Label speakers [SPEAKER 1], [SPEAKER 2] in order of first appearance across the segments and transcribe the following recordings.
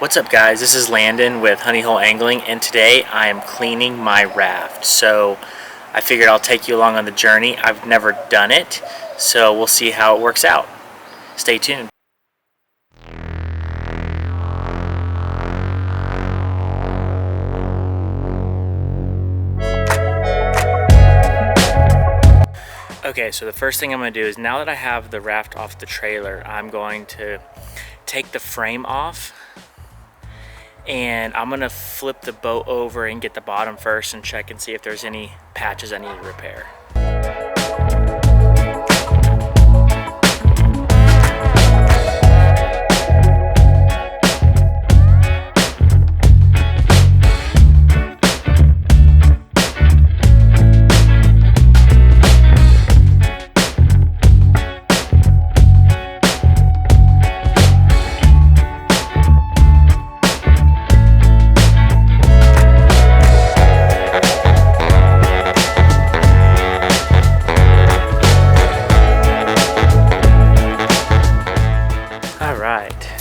[SPEAKER 1] What's up guys, this is Landon with Honey Hole Angling, and today I am cleaning my raft. So I figured I'll take you along on the journey. I've never done it, so we'll see how it works out. Stay tuned. Okay, so the first thing I'm going to do is, now that I have the raft off the trailer, I'm going to take the frame off and I'm gonna flip the boat over and get the bottom first and check and see if there's any patches I need to repair.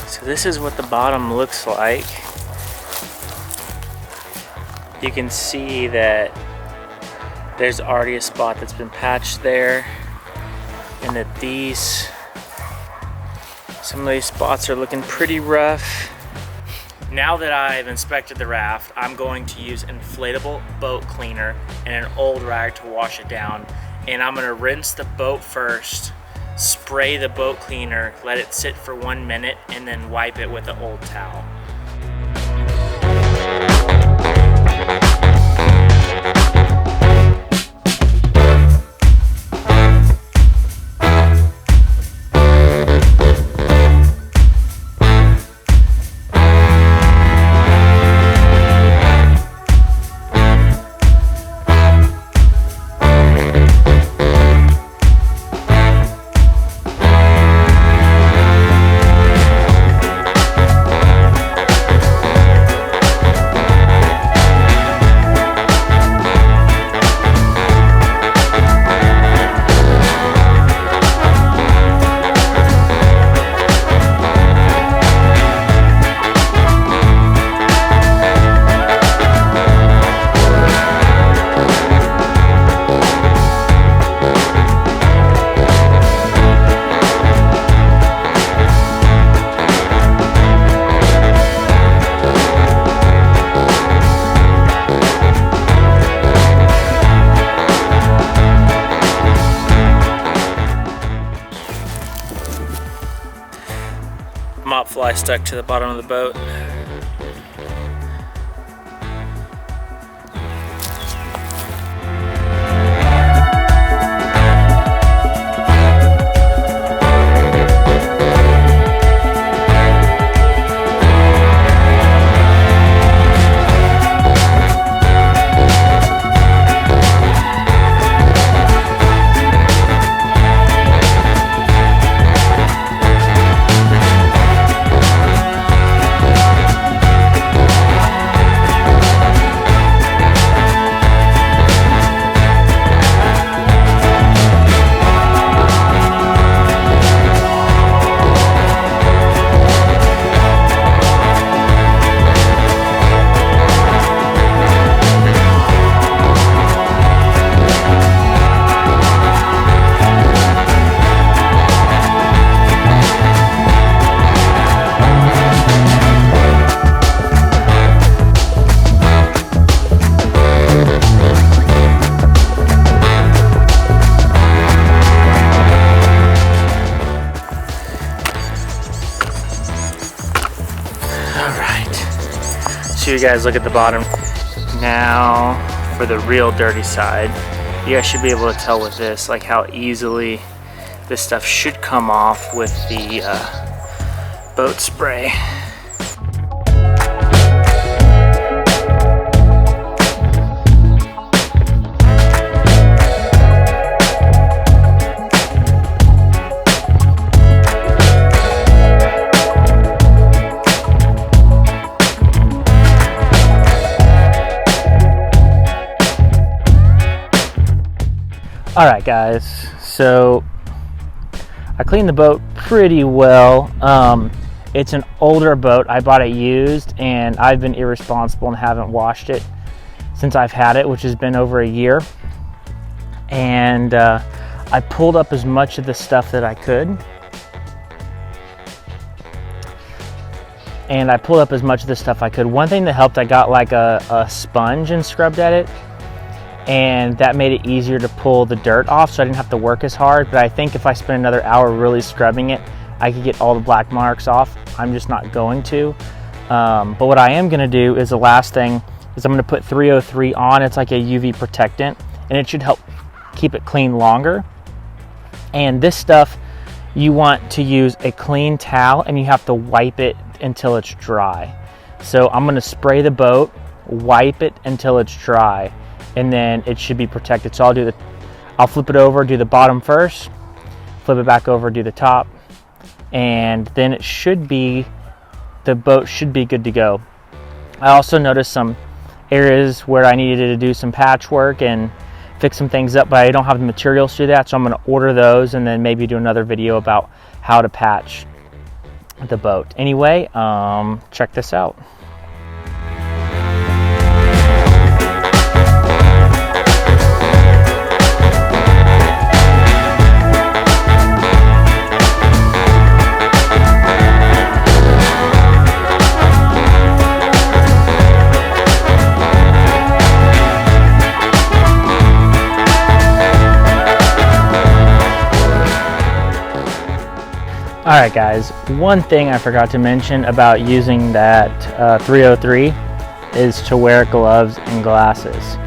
[SPEAKER 1] So this is what the bottom looks like. You can see that there's already a spot that's been patched there, and that some of these spots are looking pretty rough. Now that I've inspected the raft, I'm going to use inflatable boat cleaner and an old rag to wash it down, and I'm going to rinse the boat first, spray the boat cleaner, let it sit for 1 minute, and then wipe it with an old towel. Mop fly stuck to the bottom of the boat. So you guys look at the bottom. Now for the real dirty side. You guys should be able to tell with this, like, how easily this stuff should come off with the boat spray. Alright guys, so I cleaned the boat pretty well. It's an older boat. I bought it used, and I've been irresponsible and haven't washed it since I've had it, which has been over a year. And I pulled up as much of the stuff that I could. One thing that helped, I got like a sponge and scrubbed at it, and that made it easier to pull the dirt off, so I didn't have to work as hard. But I think if I spend another hour really scrubbing it, I could get all the black marks off. I'm just not going to. But what I am gonna do is, the last thing is, I'm gonna put 303 on. It's like a UV protectant, and it should help keep it clean longer. And this stuff, you want to use a clean towel, and you have to wipe it until it's dry. So I'm gonna spray the boat, wipe it until it's dry, and then it should be protected. So I'll flip it over, do the bottom first, flip it back over, do the top, and then the boat should be good to go. I also noticed some areas where I needed to do some patchwork and fix some things up, but I don't have the materials to do that, so I'm going to order those and then maybe do another video about how to patch the boat. Anyway, check this out. Alright guys, one thing I forgot to mention about using that 303 is to wear gloves and glasses.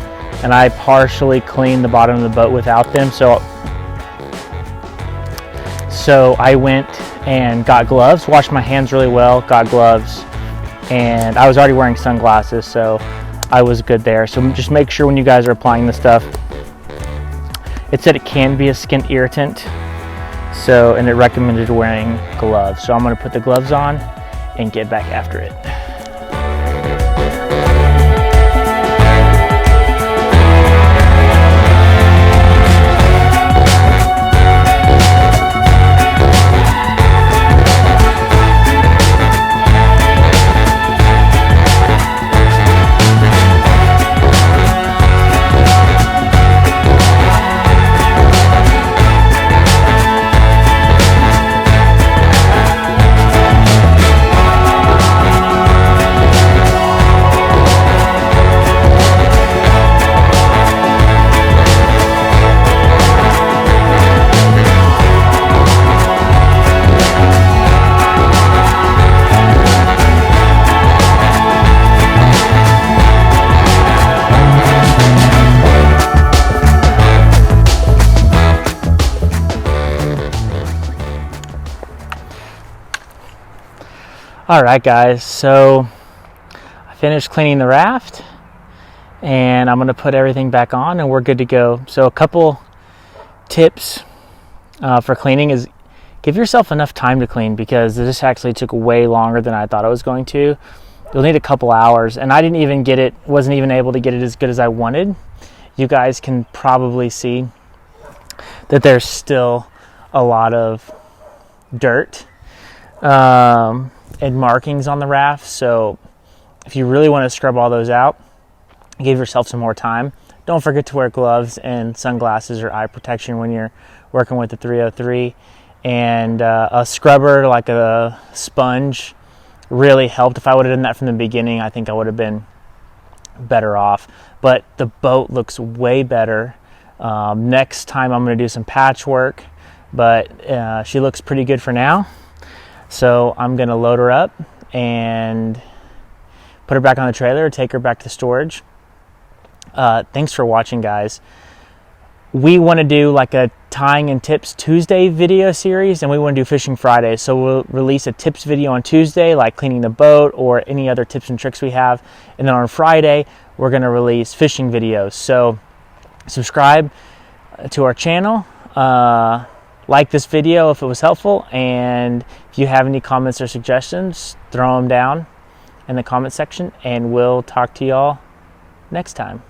[SPEAKER 1] And I partially cleaned the bottom of the boat without them, so I went and got gloves, washed my hands really well, got gloves, and I was already wearing sunglasses, so I was good there. So just make sure when you guys are applying this stuff, it said it can be a skin irritant. And it recommended wearing gloves. So I'm going to put the gloves on and get back after it. Alright guys, so I finished cleaning the raft and I'm going to put everything back on and we're good to go. So a couple tips for cleaning is, give yourself enough time to clean, because this actually took way longer than I thought it was going to. You'll need a couple hours, and I wasn't even able to get it as good as I wanted. You guys can probably see that there's still a lot of dirt and markings on the raft, so if you really want to scrub all those out, give yourself some more time. Don't forget to wear gloves and sunglasses or eye protection when you're working with the 303. And a scrubber like a sponge really helped. If I would have done that from the beginning, I think I would have been better off. But the boat looks way better. Next time I'm going to do some patchwork, but she looks pretty good for now. So I'm going to load her up and put her back on the trailer, take her back to storage. Thanks for watching, guys. We want to do like a Tying and Tips Tuesday video series, and we want to do Fishing Friday. So we'll release a tips video on Tuesday, like cleaning the boat or any other tips and tricks we have. And then on Friday, we're going to release fishing videos. So subscribe to our channel. Like this video if it was helpful, and if you have any comments or suggestions, throw them down in the comment section, and we'll talk to y'all next time.